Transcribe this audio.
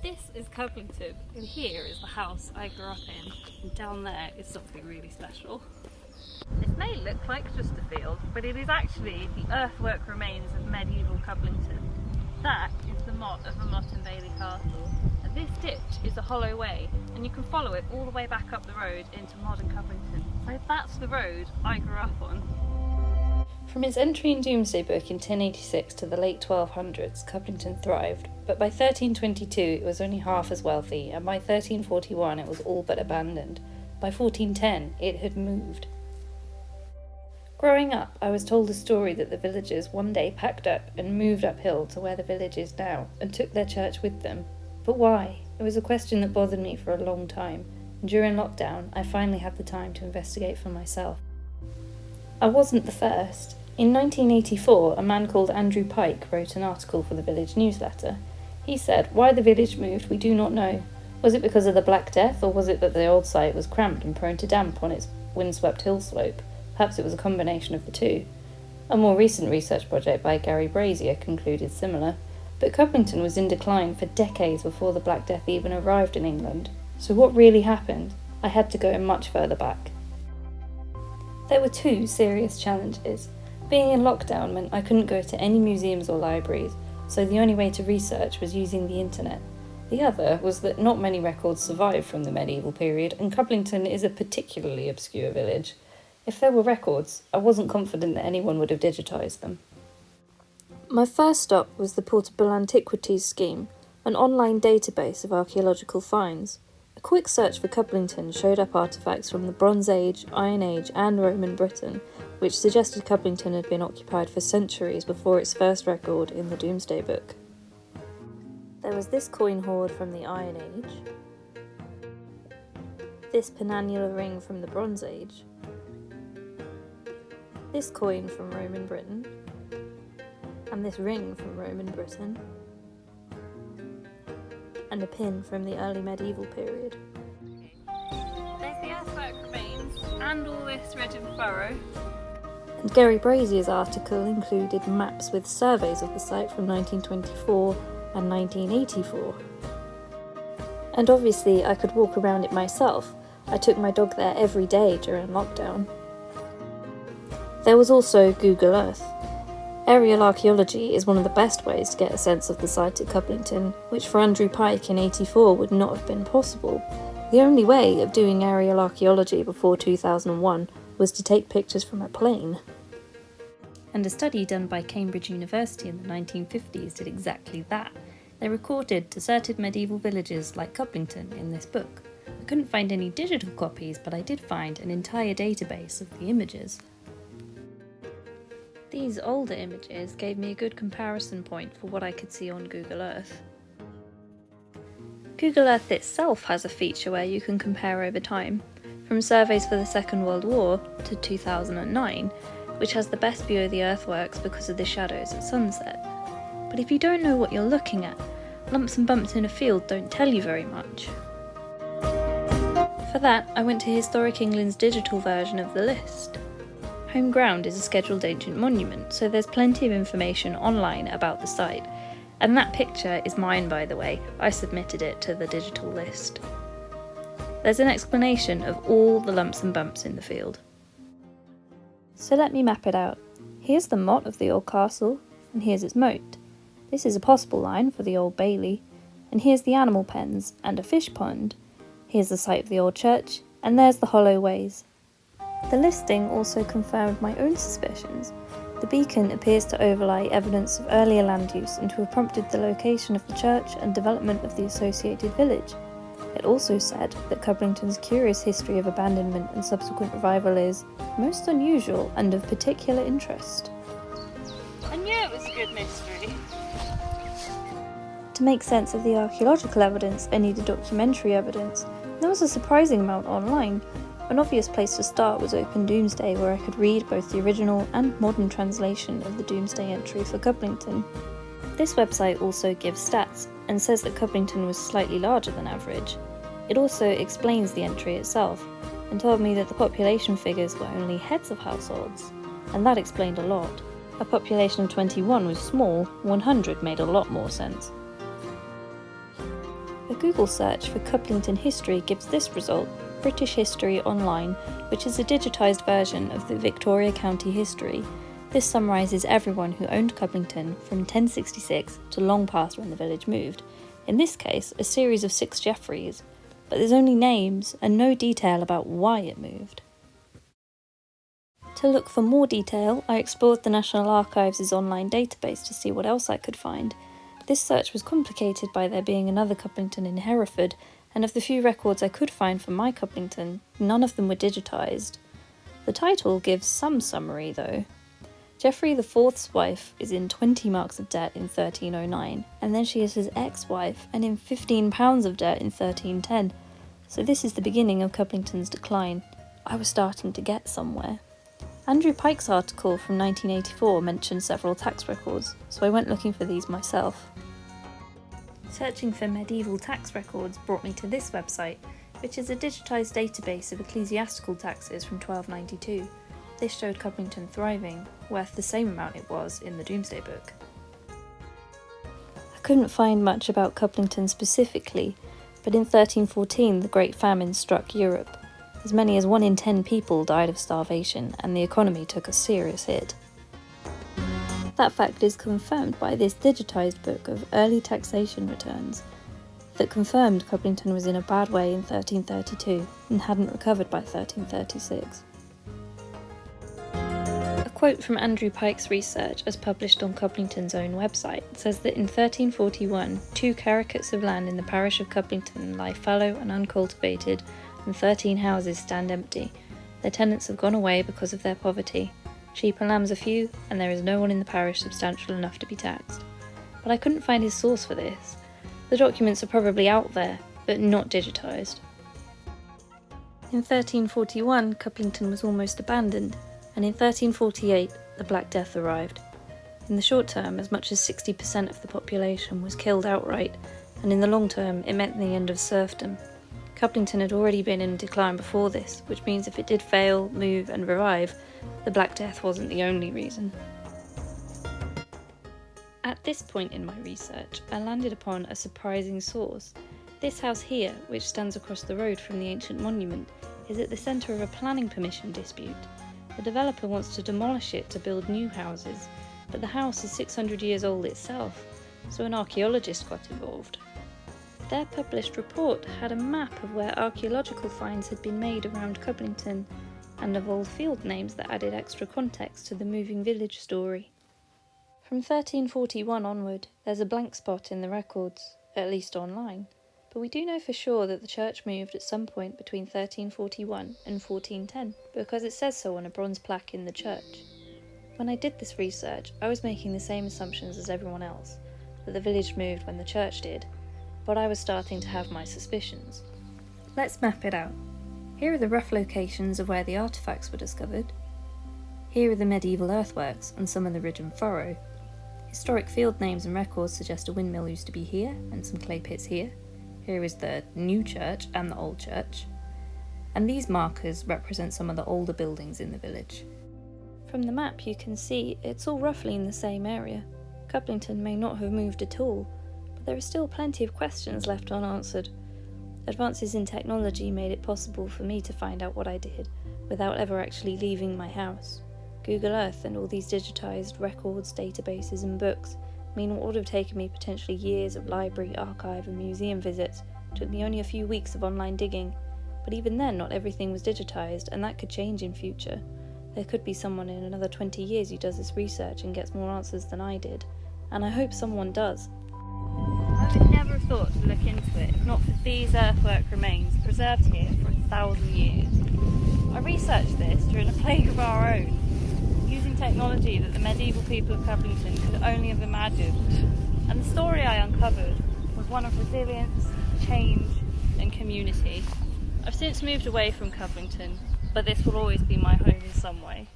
This is Cublington, and here is the house I grew up in, and down there is something really special. This may look like just a field, but it is actually the earthwork remains of medieval Cublington. That is the motte of a Motte and Bailey castle, and this ditch is a hollow way, and you can follow it all the way back up the road into modern Cublington. So that's the road I grew up on. From its entry in Domesday Book in 1086 to the late 1200s, Cublington thrived, but by 1322 it was only half as wealthy, and by 1341 it was all but abandoned. By 1410 it had moved. Growing up, I was told a story that the villagers one day packed up and moved uphill to where the village is now, and took their church with them. But why? It was a question that bothered me for a long time, and during lockdown I finally had the time to investigate for myself. I wasn't the first. In 1984, a man called Andrew Pike wrote an article for the village newsletter. He said, "Why the village moved we do not know. Was it because of the Black Death, or was it that the old site was cramped and prone to damp on its windswept hill slope? Perhaps it was a combination of the two." A more recent research project by Gary Brazier concluded similar, but Cublington was in decline for decades before the Black Death even arrived in England. So what really happened? I had to go much further back. There were two serious challenges. Being in lockdown meant I couldn't go to any museums or libraries, so the only way to research was using the internet. The other was that not many records survive from the medieval period, and Cublington is a particularly obscure village. If there were records, I wasn't confident that anyone would have digitised them. My first stop was the Portable Antiquities Scheme, an online database of archaeological finds. A quick search for Cublington showed up artefacts from the Bronze Age, Iron Age and Roman Britain, which suggested Cublington had been occupied for centuries before its first record in the Domesday Book. There was this coin hoard from the Iron Age, this penannular ring from the Bronze Age, this coin from Roman Britain, and this ring from Roman Britain, and a pin from the early medieval period. There's the earthwork remains, and all this ridge and furrow. And Gary Brazier's article included maps with surveys of the site from 1924 and 1984. And obviously I could walk around it myself. I took my dog there every day during lockdown. There was also Google Earth. Aerial archaeology is one of the best ways to get a sense of the site at Cublington, which for Andrew Pike in '84 would not have been possible. The only way of doing aerial archaeology before 2001 was to take pictures from a plane. And a study done by Cambridge University in the 1950s did exactly that. They recorded deserted medieval villages like Cublington in this book. I couldn't find any digital copies, but I did find an entire database of the images. These older images gave me a good comparison point for what I could see on Google Earth. Google Earth itself has a feature where you can compare over time, from surveys for the Second World War to 2009, which has the best view of the earthworks because of the shadows at sunset. But if you don't know what you're looking at, lumps and bumps in a field don't tell you very much. For that, I went to Historic England's digital version of the list. Home ground is a scheduled ancient monument, so there's plenty of information online about the site. And that picture is mine, by the way. I submitted it to the digital list. There's an explanation of all the lumps and bumps in the field. So let me map it out. Here's the motte of the old castle, and here's its moat. This is a possible line for the old bailey, and here's the animal pens and a fish pond. Here's the site of the old church, and there's the hollow ways. The listing also confirmed my own suspicions. The beacon appears to overlie evidence of earlier land use and to have prompted the location of the church and development of the associated village. It also said that Cublington's curious history of abandonment and subsequent revival is most unusual and of particular interest. I knew it was a good mystery. To make sense of the archaeological evidence, I needed documentary evidence. There was a surprising amount online. An obvious place to start was Open Domesday, where I could read both the original and modern translation of the Domesday entry for Cublington. This website also gives stats, and says that Cublington was slightly larger than average. It also explains the entry itself, and told me that the population figures were only heads of households, and that explained a lot. A population of 21 was small, 100 made a lot more sense. A Google search for Cublington history gives this result: British History Online, which is a digitised version of the Victoria County history. This summarises everyone who owned Cublington from 1066 to long past when the village moved. In this case, a series of 6 Jeffreys, but there's only names and no detail about why it moved. To look for more detail, I explored the National Archives' online database to see what else I could find. This search was complicated by there being another Cublington in Hereford, and of the few records I could find for my Cublington, none of them were digitised. The title gives some summary though. Geoffrey IV's wife is in 20 marks of debt in 1309, and then she is his ex-wife and in £15 of debt in 1310. So this is the beginning of Cublington's decline. I was starting to get somewhere. Andrew Pike's article from 1984 mentioned several tax records, so I went looking for these myself. Searching for medieval tax records brought me to this website, which is a digitised database of ecclesiastical taxes from 1292. This showed Cublington thriving, worth the same amount it was in the Domesday Book. I couldn't find much about Cublington specifically, but in 1314 the Great Famine struck Europe. As many as 1 in 10 people died of starvation, and the economy took a serious hit. That fact is confirmed by this digitised book of early taxation returns that confirmed Cublington was in a bad way in 1332 and hadn't recovered by 1336. A quote from Andrew Pike's research, as published on Cublington's own website, says that in 1341, 2 carricats of land in the parish of Cublington lie fallow and uncultivated, and 13 houses stand empty. Their tenants have gone away because of their poverty. Sheep and lambs are few, and there is no one in the parish substantial enough to be taxed. But I couldn't find his source for this. The documents are probably out there, but not digitised. In 1341, Cublington was almost abandoned, and in 1348, the Black Death arrived. In the short term, as much as 60% of the population was killed outright, and in the long term, it meant the end of serfdom. Cublington had already been in decline before this, which means if it did fail, move and revive, the Black Death wasn't the only reason. At this point in my research, I landed upon a surprising source. This house here, which stands across the road from the ancient monument, is at the centre of a planning permission dispute. The developer wants to demolish it to build new houses, but the house is 600 years old itself, so an archaeologist got involved. Their published report had a map of where archaeological finds had been made around Cublington, and of old field names that added extra context to the moving village story. From 1341 onward, there's a blank spot in the records, at least online, but we do know for sure that the church moved at some point between 1341 and 1410, because it says so on a bronze plaque in the church. When I did this research, I was making the same assumptions as everyone else, that the village moved when the church did, but I was starting to have my suspicions. Let's map it out. Here are the rough locations of where the artefacts were discovered. Here are the medieval earthworks and some of the ridge and furrow. Historic field names and records suggest a windmill used to be here and some clay pits here. Here is the new church and the old church. And these markers represent some of the older buildings in the village. From the map you can see it's all roughly in the same area. Cublington may not have moved at all, but there are still plenty of questions left unanswered. Advances in technology made it possible for me to find out what I did without ever actually leaving my house. Google Earth and all these digitised records, databases and books mean what would have taken me potentially years of library, archive and museum visits took me only a few weeks of online digging. But even then, not everything was digitised, and that could change in future. There could be someone in another 20 years who does this research and gets more answers than I did, and I hope someone does. I would never have thought to look into it if not for these earthwork remains preserved here for 1,000 years. I researched this during a plague of our own, using technology that the medieval people of Cublington could only have imagined, and the story I uncovered was one of resilience, change and community. I've since moved away from Cublington, but this will always be my home in some way.